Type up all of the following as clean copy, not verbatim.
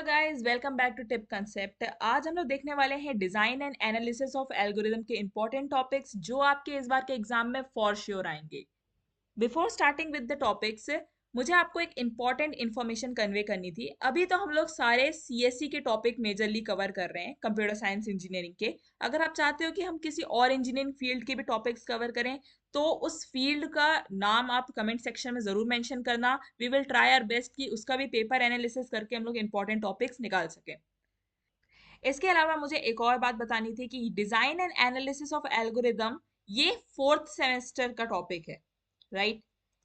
Guys, welcome back to tip concept. आज हम लोग देखने वाले हैं design and analysis of algorithm के इंपॉर्टेंट टॉपिक्स जो आपके इस बार के एग्जाम में फॉर श्योर आएंगे। Before starting with the topics, मुझे आपको एक इम्पॉर्टेंट इन्फॉर्मेशन कन्वे करनी थी। अभी तो हम लोग सारे सीएससी के टॉपिक मेजरली कवर कर रहे हैं, कंप्यूटर साइंस इंजीनियरिंग के। अगर आप चाहते हो कि हम किसी और इंजीनियरिंग फील्ड के भी टॉपिक्स कवर करें तो उस फील्ड का नाम आप कमेंट सेक्शन में ज़रूर मेंशन करना। We will try our best कि उसका भी पेपर एनालिसिस करके हम लोग इंपॉर्टेंट टॉपिक्स निकाल सकें। इसके अलावा मुझे एक और बात बतानी थी कि design and analysis of algorithm ये फोर्थ सेमेस्टर का टॉपिक है, राइट।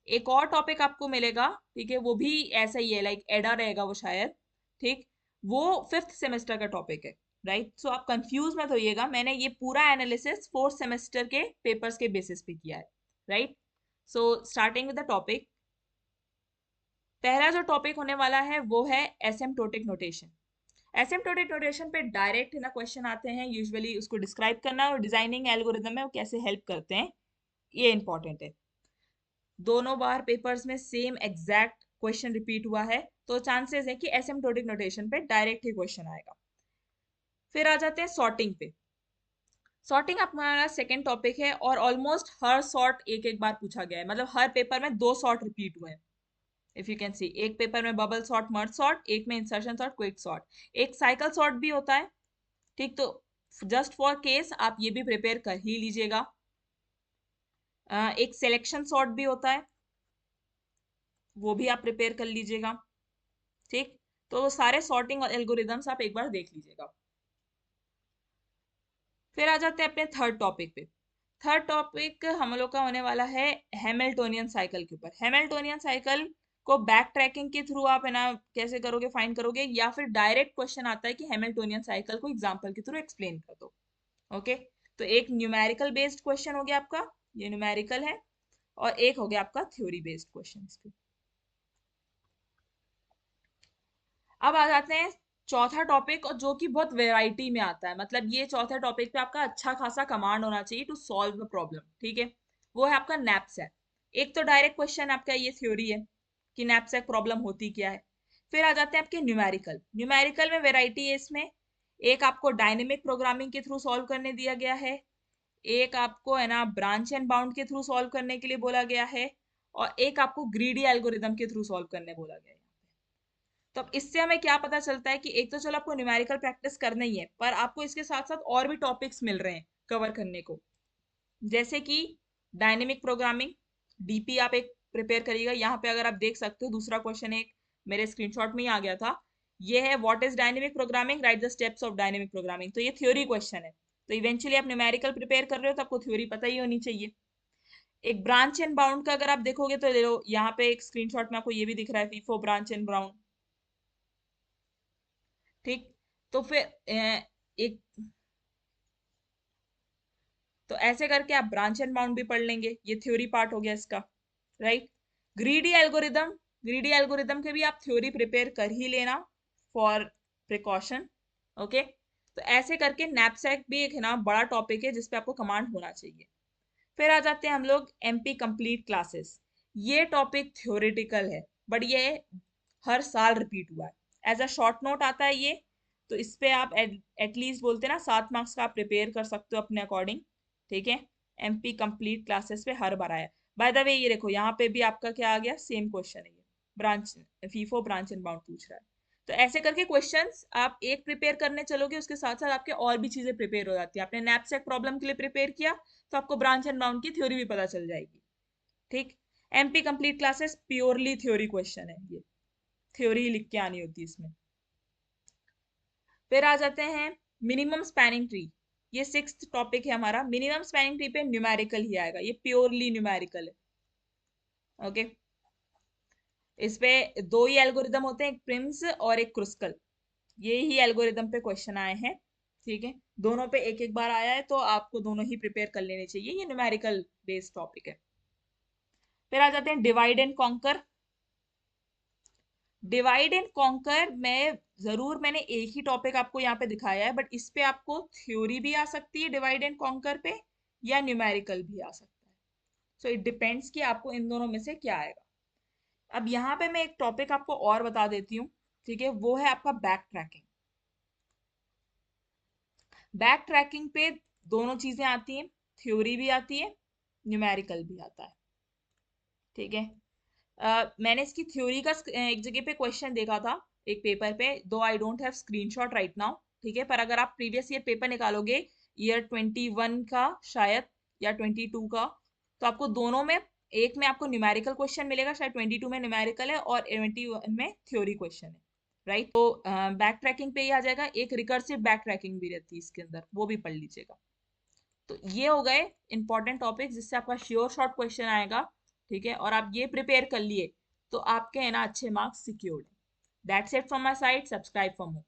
एक और टॉपिक आपको मिलेगा, ठीक है, वो भी ऐसा ही है, लाइक एडा रहेगा वो शायद, ठीक। वो फिफ्थ सेमेस्टर का टॉपिक है, राइट। सो आप कंफ्यूज मत होइएगा, मैंने ये पूरा एनालिसिस फोर्थ सेमेस्टर के पेपर्स के बेसिस पे किया है, right. So starting with the topic, पहला जो टॉपिक होने वाला है वो है एसिम्प्टोटिक नोटेशन। एसिम्प्टोटिक नोटेशन पे डायरेक्ट ना क्वेश्चन आते हैं, यूजुअली उसको डिस्क्राइब करना और डिजाइनिंग एल्गोरिदम में वो कैसे हेल्प करते हैं, ये इंपॉर्टेंट है। दोनों बार पेपर्स में सेम एग्जैक्ट क्वेश्चन रिपीट हुआ है, तो चांसेस है कि एसिम्प्टोटिक नोटेशन पे डायरेक्ट ही क्वेश्चन आएगा। फिर आ जाते हैं सॉर्टिंग पे। सॉर्टिंग हमारा सेकेंड टॉपिक है और ऑलमोस्ट हर सॉर्ट एक एक बार पूछा गया है, मतलब हर पेपर में दो सॉर्ट रिपीट हुए हैं। इफ यू कैन सी, एक पेपर में बबल सॉर्ट, मर्ज सॉर्ट, एक में इंसर्शन सॉर्ट, क्विक सॉर्ट, एक साइकिल सॉर्ट भी होता है, ठीक। तो जस्ट फॉर केस आप ये भी प्रिपेयर कर ही लीजिएगा। एक सिलेक्शन सॉर्ट भी होता है, वो भी आप प्रिपेयर कर लीजिएगा, ठीक। तो सारे सॉर्टिंग और एल्गोरिदम्स आप एक बार देख लीजिएगा। फिर आ जाते हैं अपने थर्ड टॉपिक पे। थर्ड टॉपिक हम लोग का होने वाला है हैमिल्टोनियन साइकिल के ऊपर। हैमिल्टोनियन साइकिल को बैक ट्रैकिंग के थ्रू आप है ना कैसे करोगे, फाइंड करोगे, या फिर डायरेक्ट क्वेश्चन आता है कि हैमिल्टोनियन साइकिल को एग्जांपल के थ्रू एक्सप्लेन कर दो। ओके, तो एक न्यूमेरिकल बेस्ड क्वेश्चन हो गया आपका, ये न्यूमेरिकल है, और एक हो गया आपका थ्योरी बेस्ड क्वेश्चन। अब आ जाते हैं चौथा टॉपिक, और जो कि बहुत वेराइटी में आता है, मतलब ये चौथा टॉपिक पे आपका अच्छा खासा कमांड होना चाहिए टू सॉल्व द प्रॉब्लम, ठीक है। वो है आपका नैपसैक। एक तो डायरेक्ट क्वेश्चन आपका ये थ्योरी है कि नैपसैक प्रॉब्लम होती क्या है। फिर आ जाते हैं आपके न्यूमेरिकल। न्यूमेरिकल में वेराइटी है इसमें, एक आपको डायनेमिक प्रोग्रामिंग के थ्रू सॉल्व करने दिया गया है, एक आपको है ना ब्रांच एंड बाउंड के थ्रू सॉल्व करने के लिए बोला गया है, और एक आपको ग्रीडी एल्गोरिदम के थ्रू सॉल्व करने बोला गया है। तो अब इससे हमें क्या पता चलता है कि एक तो चलो आपको न्यूमेरिकल प्रैक्टिस करना ही है, पर आपको इसके साथ साथ और भी टॉपिक्स मिल रहे हैं कवर करने को, जैसे कि डायनेमिक प्रोग्रामिंग, डीपी आप एक प्रिपेयर करिएगा। यहाँ पे अगर आप देख सकते हो दूसरा क्वेश्चन एक मेरे स्क्रीनशॉट में ही आ गया था, ये है what is dynamic programming, right the steps of dynamic programming. तो ये थ्योरी क्वेश्चन है, तो इवेंचुअली आप न्यूमेरिकल प्रिपेयर कर रहे हो तो आपको थ्योरी पता ही होनी चाहिए। एक ब्रांच एंड बाउंड का अगर आप देखोगे तो यहाँ पे एक स्क्रीनशॉट में आपको ये भी दिख रहा है, फीफो ब्रांच एंड बाउंड, ठीक। तो फिर एक, तो ऐसे करके आप ब्रांच एंड बाउंड भी पढ़ लेंगे, ये थ्योरी पार्ट हो गया इसका, right. Greedy algorithm, greedy algorithm के भी आप थ्योरी प्रिपेयर कर ही लेना फॉर प्रिकॉशन, ओके। तो ऐसे करके नैपसैक भी एक है ना बड़ा टॉपिक है जिसपे आपको कमांड होना चाहिए। फिर आ जाते हैं हम लोग एमपी कंप्लीट क्लासेस। ये टॉपिक थ्योरेटिकल है, बट ये हर साल रिपीट हुआ है, एज अ शॉर्ट नोट आता है ये। तो इस पे आप एटलीस्ट बोलते हैं ना 7 मार्क्स का आप प्रिपेयर कर सकते हो अपने अकॉर्डिंग, ठीक है। एमपी कंप्लीट क्लासेस पे हर बार आया। बाय द वे ये देखो यहाँ पे भी आपका क्या आ गया, सेम क्वेश्चन है ये, branch, FIFO branch and bound पूछ रहा है। तो ऐसे करके क्वेश्चंस आप एक प्रिपेयर करने चलोगे, उसके साथ साथ आपके और भी चीजें प्रिपेयर हो जाती है। आपने नैपसैक प्रॉब्लम के लिए प्रिपेयर किया तो आपको ब्रांच एंड बाउंड की थ्योरी भी पता चल जाएगी, ठीक। MP complete classes purely theory question है, ये थ्योरी लिख के आनी होती है इसमें। फिर आ जाते हैं मिनिमम स्पैनिंग ट्री। ये सिक्स्थ टॉपिक है हमारा। मिनिमम स्पैनिंग ट्री पे न्यूमेरिकल ही आएगा, ये प्योरली न्यूमेरिकल है, ओके। इस पे दो ही एल्गोरिदम होते हैं, एक प्रिम्स और एक क्रुस्कल। ये ही एल्गोरिदम पे क्वेश्चन आए हैं, ठीक है। दोनों पे एक एक बार आया है तो आपको दोनों ही प्रिपेयर कर लेने चाहिए, ये न्यूमेरिकल बेस्ड टॉपिक है। फिर आ जाते हैं divide and conquer. Divide and conquer में जरूर मैंने एक ही टॉपिक आपको यहाँ पे दिखाया है, बट इस पे आपको थ्योरी भी आ सकती है डिवाइड एंड कॉन्कर पे, या न्यूमेरिकल भी आ सकता है। सो इट डिपेंड्स कि आपको इन दोनों में से क्या आएगा। अब यहाँ पे मैं एक टॉपिक आपको और बता देती हूँ, ठीक है, वो है आपका बैक ट्रैकिंग। बैक ट्रैकिंग पे दोनों चीजें आती हैं, थ्योरी भी आती है, न्यूमेरिकल भी आता है। ठीक है, मैंने इसकी थ्योरी का एक जगह पे क्वेश्चन देखा था, एक पेपर पे, दो I don't have screenshot right now. ठीक है, पर अगर आप प्रीवियस ईयर पेपर निकालोगे, ईयर 21 का शायद या 22 का, तो आपको दोनों में, एक में आपको न्यूमेरिकल क्वेश्चन मिलेगा, शायद 22 में न्यूमेरिकल है और 21 में थ्योरी क्वेश्चन है। राइट, तो बैक ट्रैकिंग पे ही आ जाएगा। एक रिकर्सिव बैक ट्रैकिंग भी रहती है इसके अंदर, वो भी पढ़ लीजिएगा। तो ये हो गए इंपॉर्टेंट टॉपिक जिससे आपका श्योर शॉर्ट क्वेश्चन आएगा। ठीक है, और आप ये प्रिपेयर कर लिए तो आपके है ना अच्छे marks secured. That's it from my side, subscribe for more.